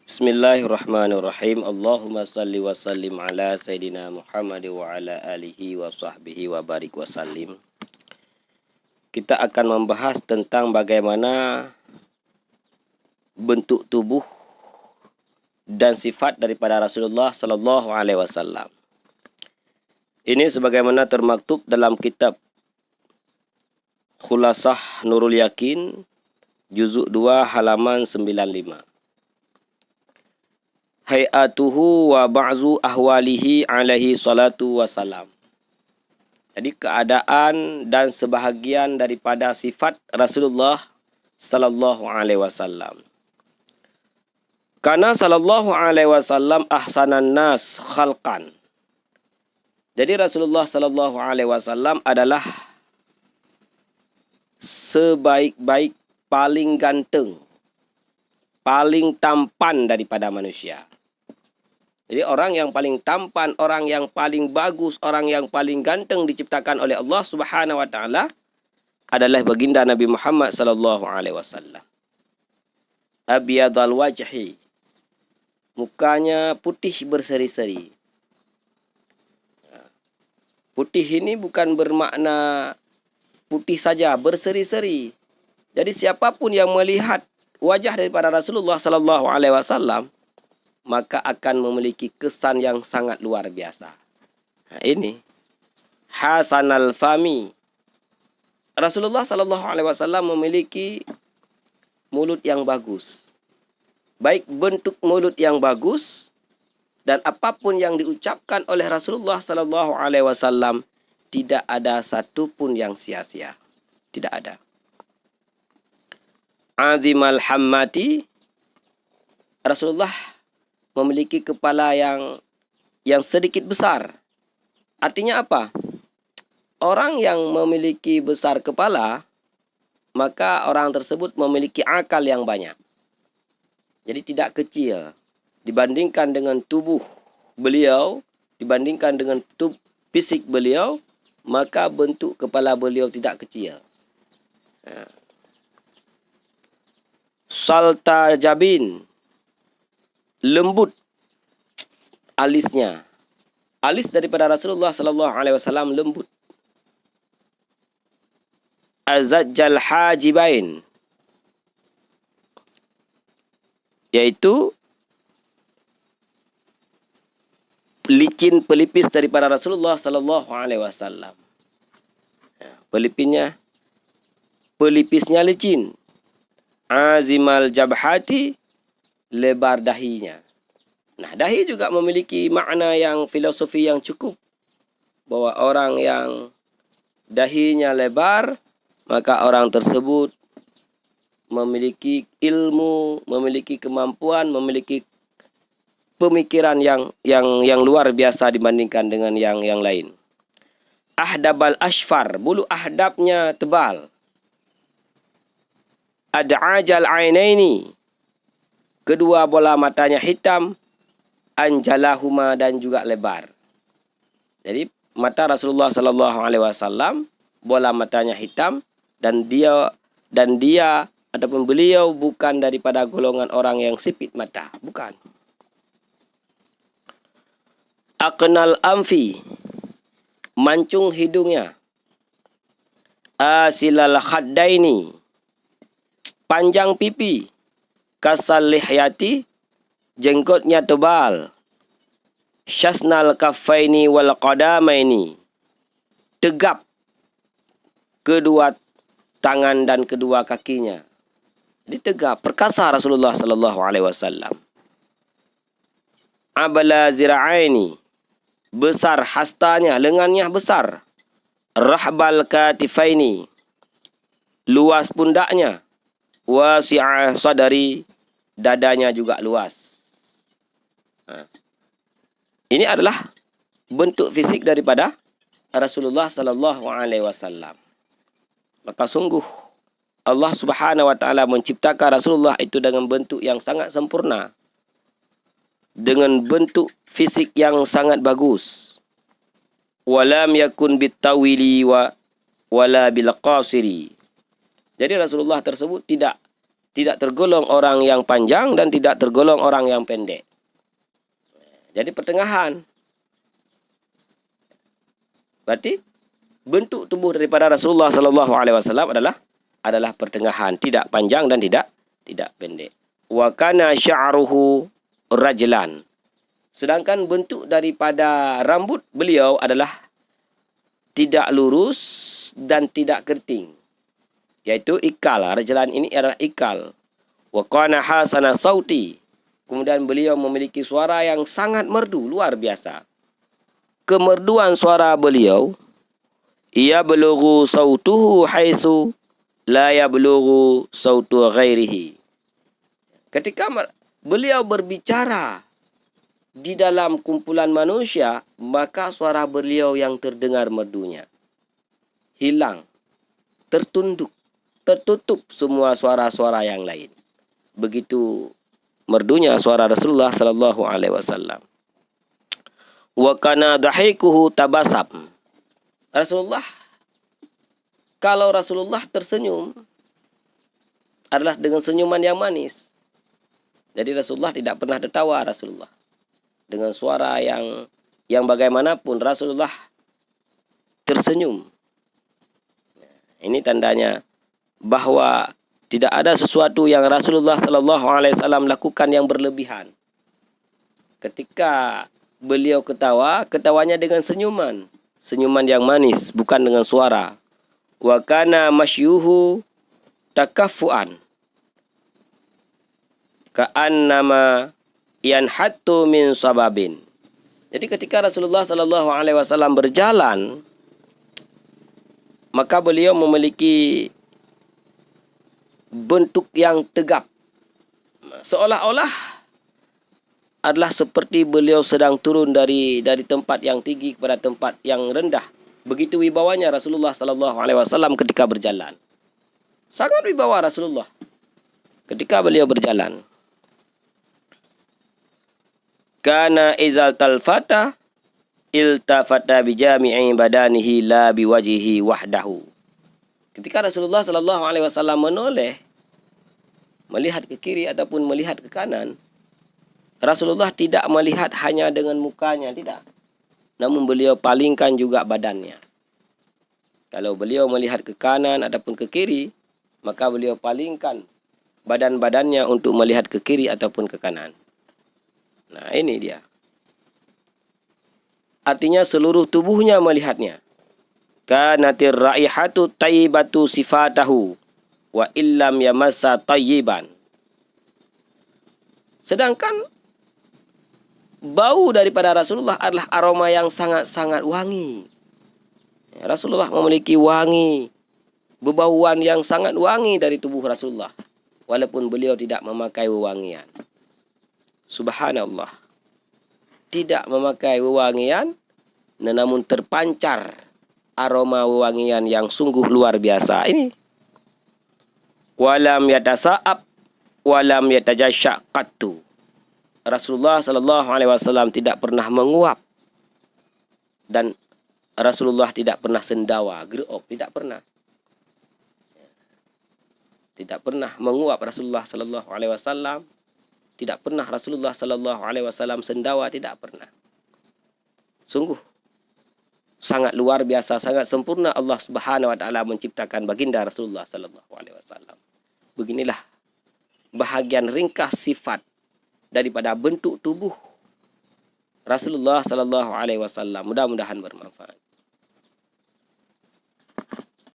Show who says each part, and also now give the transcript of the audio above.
Speaker 1: Bismillahirrahmanirrahim. Allahumma salli wa sallim ala Sayyidina Muhammad wa ala alihi wa sahbihi wa barik wa sallim. Kita akan membahas tentang bagaimana bentuk tubuh dan sifat daripada Rasulullah sallallahu alaihi wasallam. Ini sebagaimana termaktub dalam kitab Khulasah Nurul Yakin juzuk 2 halaman 95. Hay'atuhu wa ba'zu ahwalihi alaihi salatu wassalam. Jadi keadaan dan sebahagian daripada sifat Rasulullah sallallahu alaihi wasallam. Karena sallallahu alaihi wasallam ahsanan nas khalqan. Jadi Rasulullah sallallahu alaihi wasallam adalah sebaik-baik, paling ganteng, paling tampan daripada manusia. Jadi orang yang paling tampan, orang yang paling bagus, orang yang paling ganteng diciptakan oleh Allah Subhanahu wa taala adalah baginda Nabi Muhammad sallallahu alaihi wasallam. Abyadul wajhi. Mukanya putih berseri-seri. Putih ini bukan bermakna putih saja, berseri-seri. Jadi siapapun yang melihat wajah daripada Rasulullah sallallahu alaihi wasallam maka akan memiliki kesan yang sangat luar biasa. Nah, ini hasanal fami. Rasulullah sallallahu alaihi wasallam memiliki mulut yang bagus. Baik bentuk mulut yang bagus dan apapun yang diucapkan oleh Rasulullah sallallahu alaihi wasallam tidak ada satu pun yang sia-sia. Tidak ada. Azimal hammati. Rasulullah memiliki kepala yang sedikit besar. Artinya apa? Orang yang memiliki besar kepala, maka orang tersebut memiliki akal yang banyak. Jadi tidak kecil. Dibandingkan dengan tubuh beliau, dibandingkan dengan fisik beliau, maka bentuk kepala beliau tidak kecil. Salta jabin. Lembut alisnya. Alis daripada Rasulullah sallallahu alaihi wasallam lembut. Azajjal hajibain. Yaitu licin pelipis daripada Rasulullah sallallahu alaihi wasallam. Pelipisnya licin. Azimal jabhati, lebar dahinya. Nah, dahi juga memiliki makna yang filosofi yang cukup. Bahwa orang yang dahinya lebar, maka orang tersebut memiliki ilmu, memiliki kemampuan, memiliki pemikiran yang luar biasa dibandingkan dengan yang lain. Ahdabal ashfar, bulu ahdabnya tebal. Ad'ajal ainaini, kedua bola matanya hitam. Anjalahuma, dan juga lebar. Jadi mata Rasulullah sallallahu alaihi wasallam, bola matanya hitam, dan dia ataupun beliau bukan daripada golongan orang yang sipit mata, bukan. Aqnal amfi, mancung hidungnya. Asilal khaddaini, panjang pipi. Kasal lihyati, jenggotnya tebal. Syasnal kaffaini wal qadamaini, tegap kedua tangan dan kedua kakinya. Jadi tegap, perkasa Rasulullah sallallahu alaihi wasallam. Abla zira'aini, besar hastanya, lengannya besar. Rahbal katifaini, luas pundaknya. Wasi'ah sadari, dadanya juga luas. Ini adalah bentuk fisik daripada Rasulullah sallallahu alaihi wasallam. Maka sungguh Allah Subhanahu wa taala menciptakan Rasulullah itu dengan bentuk yang sangat sempurna. Dengan bentuk fisik yang sangat bagus. Walam yakun bitawili wala bil qasiri. Jadi Rasulullah tersebut tidak tidak tergolong orang yang panjang dan tidak tergolong orang yang pendek. Jadi pertengahan. Berarti bentuk tubuh daripada Rasulullah sallallahu alaihi wasallam adalah pertengahan, tidak panjang dan tidak pendek. Wa kana sya'ruhu rajlan. Sedangkan bentuk daripada rambut beliau adalah tidak lurus dan tidak keriting. Yaitu ikal. Rajlan ini adalah ikal. Wa kana hasana sauti. Kemudian beliau memiliki suara yang sangat merdu, luar biasa. Kemerduan suara beliau, ia belughu sautuhu haitsu la yablughu sautu ghairihi. Ketika beliau berbicara di dalam kumpulan manusia, maka suara beliau yang terdengar merdunya hilang, tertutup semua suara-suara yang lain. Begitu merdunya suara Rasulullah sallallahu alaihi wasallam. Wa kana dhahikuhu tabasam. Kalau Rasulullah tersenyum adalah dengan senyuman yang manis. Jadi Rasulullah tidak pernah tertawa Rasulullah. Dengan suara yang bagaimanapun Rasulullah tersenyum. Ini tandanya bahwa tidak ada sesuatu yang Rasulullah sallallahu alaihi wasallam lakukan yang berlebihan. Ketika beliau ketawa, ketawanya dengan senyuman yang manis, bukan dengan suara. Wa kana masyuhu takaffuan. Ka'annama yanhattu min sababin. Jadi ketika Rasulullah sallallahu alaihi wasallam berjalan, maka beliau memiliki bentuk yang tegap. Seolah-olah adalah seperti beliau sedang turun dari tempat yang tinggi kepada tempat yang rendah. Begitu wibawanya Rasulullah sallallahu alaihi wasallam ketika berjalan. Sangat wibawa Rasulullah ketika beliau berjalan. Kana izal talfata iltafata bijami'i badanihi la biwajhihi wahdahu. Ketika Rasulullah sallallahu alaihi wasallam menoleh, melihat ke kiri ataupun melihat ke kanan, Rasulullah tidak melihat hanya dengan mukanya, tidak. Namun beliau palingkan juga badannya. Kalau beliau melihat ke kanan ataupun ke kiri, maka beliau palingkan badan-badannya untuk melihat ke kiri ataupun ke kanan. Nah, ini dia. Artinya seluruh tubuhnya melihatnya. Kanatir raihatu tayyibatu sifatahu wa illam yamassa tayyiban. Sedangkan bau daripada Rasulullah adalah aroma yang sangat-sangat wangi. Rasulullah memiliki wangi, bebauan yang sangat wangi dari tubuh Rasulullah, walaupun beliau tidak memakai wewangian. Subhanallah. Tidak memakai wewangian, namun terpancar aroma wewangian yang sungguh luar biasa. Ini. Walam yatasa'ab, walam yatajashya qattu. Rasulullah sallallahu alaihi wasallam tidak pernah menguap dan Rasulullah tidak pernah sendawa, gereok, tidak pernah. Tidak pernah menguap Rasulullah sallallahu alaihi wasallam. Tidak pernah Rasulullah sallallahu alaihi wasallam sendawa, tidak pernah. Sungguh sangat luar biasa, sangat sempurna Allah Subhanahu wa taala menciptakan baginda Rasulullah sallallahu alaihi wasallam. Beginilah bahagian ringkas sifat daripada bentuk tubuh Rasulullah sallallahu alaihi wasallam. Mudah-mudahan bermanfaat.